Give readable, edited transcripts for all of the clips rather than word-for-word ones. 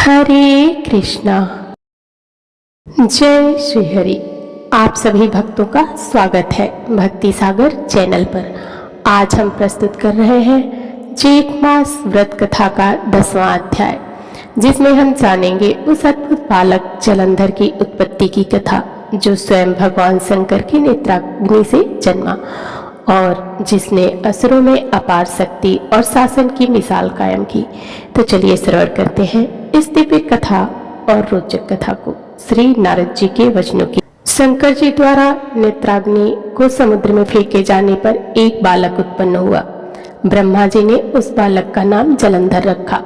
हरे कृष्णा। जय श्री हरि। आप सभी भक्तों का स्वागत है भक्ति सागर चैनल पर। आज हम प्रस्तुत कर रहे हैं जेठ मास व्रत कथा का 10वां अध्याय, जिसमें हम जानेंगे उस अद्भुत बालक जलंधर की उत्पत्ति की कथा, जो स्वयं भगवान शंकर की नेत्राग्नि से जन्मा और जिसने असुरों में अपार शक्ति और शासन की मिसाल कायम की। तो चलिए श्रवण करते हैं इस दिव्य कथा और रोचक कथा को श्री नारद जी के वचनों की। शंकर जी द्वारा नेत्राग्नि को समुद्र में फेंके जाने पर एक बालक उत्पन्न हुआ। ब्रह्मा जी ने उस बालक का नाम जलंधर रखा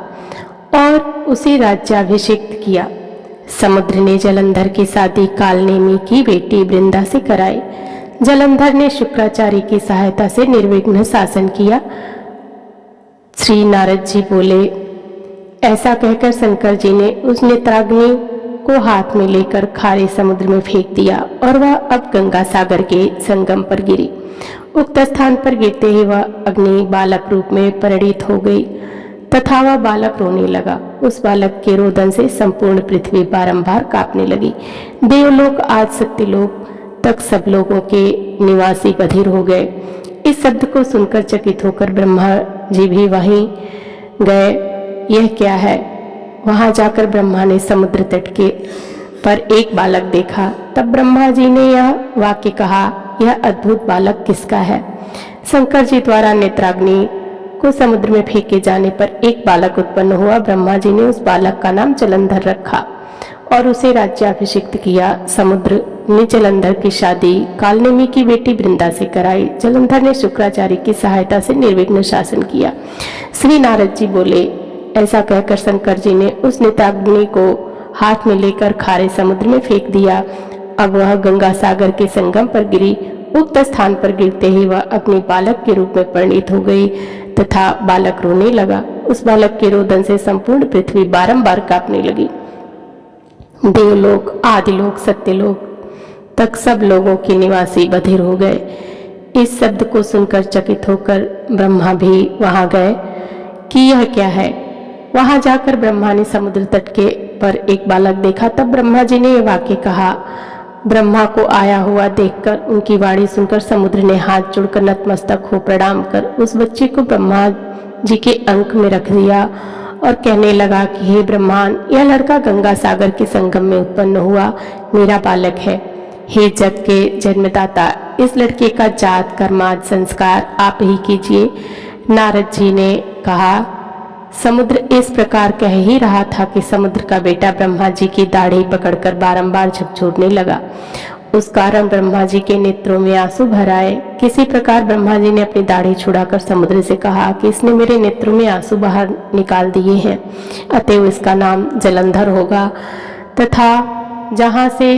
और उसे राज्याभिषिक्त किया। समुद्र ने जलंधर की शादी कालनेमी की बेटी वृंदा से कराई। जलंधर ने शुक्राचार्य की सहायता से निर्विघ्न शासन किया। श्री नारद जी बोले, ऐसा कहकर शंकर जी ने उस नेत्राग्नि को हाथ में लेकर खारे समुद्र में फेंक दिया और वह अब गंगा सागर के संगम पर गिरी। उक्त स्थान पर गिरते ही वह अग्नि बालक रूप में परिणित हो गई तथा वह बालक रोने लगा। उस बालक के रोदन से संपूर्ण पृथ्वी बारंबार कांपने लगी। देवलोक आज सत्यलोक तक सब लोगों के निवासी बधिर हो गए। इस शब्द को सुनकर चकित होकर ब्रह्मा जी भी वहीं गए। यह क्या है? वहां जाकर ब्रह्मा ने समुद्र तट के पर एक बालक देखा। तब ब्रह्मा जी ने यह वाक्य कहा, यह अद्भुत बालक किसका है? शंकर जी द्वारा नेत्राग्नि को समुद्र में फेंके जाने पर एक बालक उत्पन्न हुआ। ब्रह्मा जी ने उस बालक का नाम जलंधर रखा और उसे राज्याभिषिक्त किया। समुद्र ने जलंधर की शादी कालनेमी की बेटी वृंदा से कराई। जलंधर ने शुक्राचार्य की सहायता से निर्विघ्न शासन किया। श्री नारद जी बोले, ऐसा कहकर शंकर जी ने उस नेत्राग्नि को हाथ में लेकर खारे समुद्र में फेंक दिया। अब वह गंगा सागर के संगम पर गिरी। उक्त स्थान पर गिरते ही वह अपने बालक के रूप में परिणित हो गई तथा बालक रोने लगा। उस बालक के रोदन से संपूर्ण पृथ्वी बारंबार कांपने लगी। देवलोक आदिलोक सत्यलोक तक सब लोगों के निवासी बधिर हो गए। इस शब्द को सुनकर चकित होकर ब्रह्मा भी वहां गए कि यह क्या है। वहां जाकर ब्रह्मा ने समुद्र तट के पर एक बालक देखा। तब ब्रह्मा जी ने यह वाक्य कहा। ब्रह्मा को आया हुआ देखकर, उनकी वाणी सुनकर समुद्र ने हाथ जोड़कर नतमस्तक हो प्रणाम कर उस बच्चे को ब्रह्मा जी के अंक में रख दिया और कहने लगा कि हे ब्रह्मान, यह लड़का गंगा सागर के संगम में उत्पन्न हुआ मेरा बालक है। हे जग के जन्मदाता, इस लड़के का जात कर्माद संस्कार आप ही कीजिए। नारद जी ने कहा, समुद्र इस प्रकार कह ही रहा था कि समुद्र का बेटा ब्रह्मा जी की दाढ़ी पकड़कर बारंबार झकझोरने लगा। उस कारण ब्रह्मा जी के नेत्रों में आंसू भर आए। किसी प्रकार ब्रह्मा जी ने अपनी दाढ़ी छुड़ाकर समुद्र से कहा कि इसने मेरे नेत्रों में आंसू बाहर निकाल दिए हैं, अतएव इसका नाम जलंधर होगा तथा जहाँ से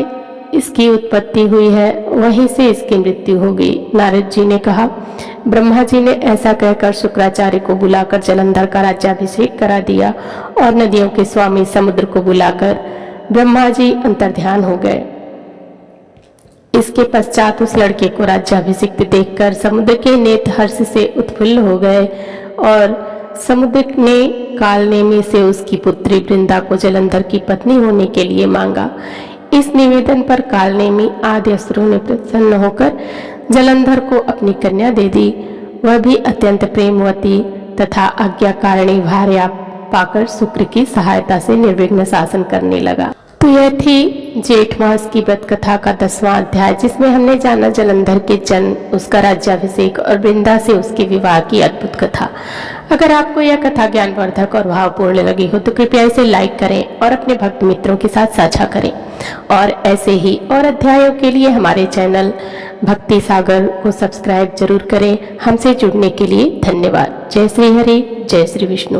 इसकी उत्पत्ति हुई है वहीं से इसकी मृत्यु हो गई। नारद जी ने कहा, ब्रह्मा जी ने ऐसा कहकर शुक्राचार्य को बुलाकर जलंधर का राज्याभिषेक करा दिया और नदियों के स्वामी समुद्र को बुलाकर ब्रह्मा जी अंतर्ध्यान हो गए। इसके पश्चात उस लड़के को राज्याभिषिक्त देखकर समुद्र के नेत्र हर्ष से उत्फुल्ल हो गए और समुद्र ने कालनेमी से उसकी पुत्री वृंदा को जलंधर की पत्नी होने के लिए मांगा। इस निवेदन पर कालनेमी आदि असुरों ने प्रसन्न होकर जलंधर को अपनी कन्या दे दी। वह भी अत्यंत प्रेमवती तथा आज्ञाकारिणी भार्या पाकर शुक्र की सहायता से निर्विघ्न शासन करने लगा। तो यह थी जेठ मास की व्रत कथा का 10वां अध्याय, जिसमें हमने जाना जलंधर के जन्म, उसका राज्याभिषेक और वृंदा से उसके विवाह की अद्भुत कथा। अगर आपको यह कथा ज्ञानवर्धक और भावपूर्ण लगी हो तो कृपया इसे लाइक करें और अपने भक्त मित्रों के साथ साझा करें। और ऐसे ही और अध्यायों के लिए हमारे चैनल भक्ति सागर को सब्सक्राइब जरूर करें। हमसे जुड़ने के लिए धन्यवाद। जय श्री हरि, जय श्री विष्णु।